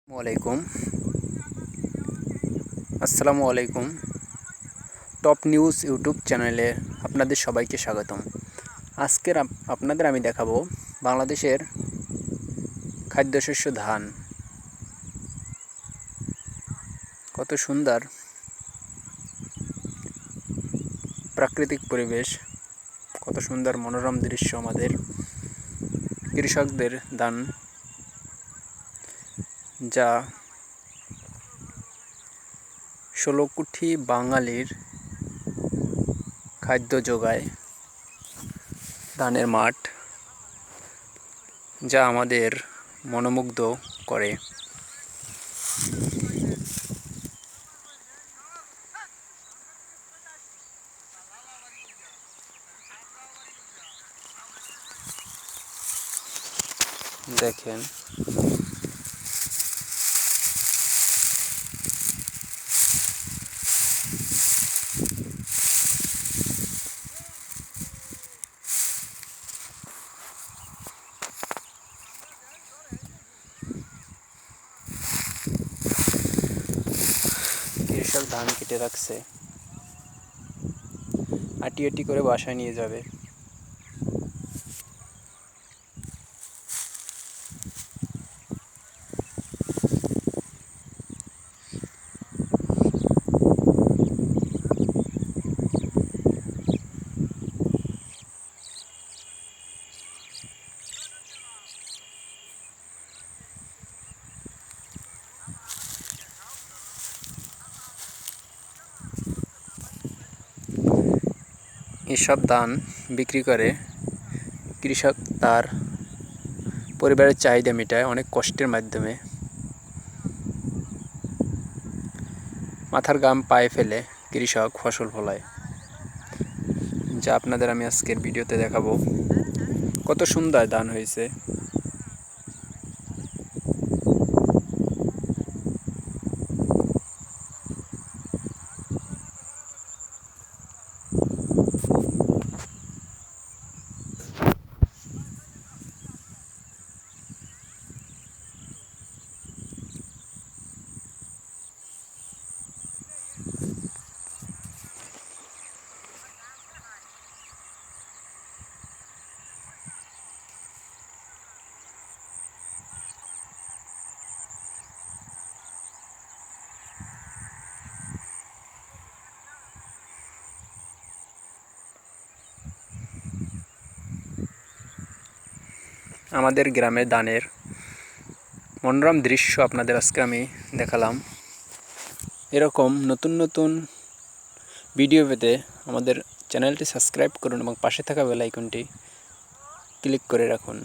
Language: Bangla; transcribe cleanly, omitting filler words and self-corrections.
ওয়ালাইকুম আসসালামু আলাইকুম। টপ নিউজ ইউটিউব চ্যানেলে আপনাদের সবাইকে স্বাগতম। আজকের আপনাদের আমি দেখাবো বাংলাদেশের খাদ্যশস্য ধান। কত সুন্দর প্রাকৃতিক পরিবেশ, কত সুন্দর মনোরম দৃশ্য আমাদের কৃষকদের ধান, যা 16 কোটি বাঙালির খাদ্য যোগায়। ধানের মাঠ, যা আমাদের মনোমুগ্ধ করে। দেখেন কৃষক ধান কেটে রাখছে, আটি আটি করে বাসায় নিয়ে যাবে। এসব ধান বিক্রি করে কৃষক তার পরিবারের চাহিদা মেটায় অনেক কষ্টের মাধ্যমে। মাথার ঘাম পায়ে ফেলে কৃষক ফসল ফলায়, যা আপনাদের আমি আজকের ভিডিওতে দেখাবো। কত সুন্দর ধান হয়েছে। আমাদের গ্রামের ধানের মনোরম দৃশ্য আপনাদের আজকে আমি দেখালাম। এরকম নতুন নতুন ভিডিও পেতে আমাদের চ্যানেলটি সাবস্ক্রাইব করুন এবং পাশে থাকা বেল আইকনটি ক্লিক করে রাখুন।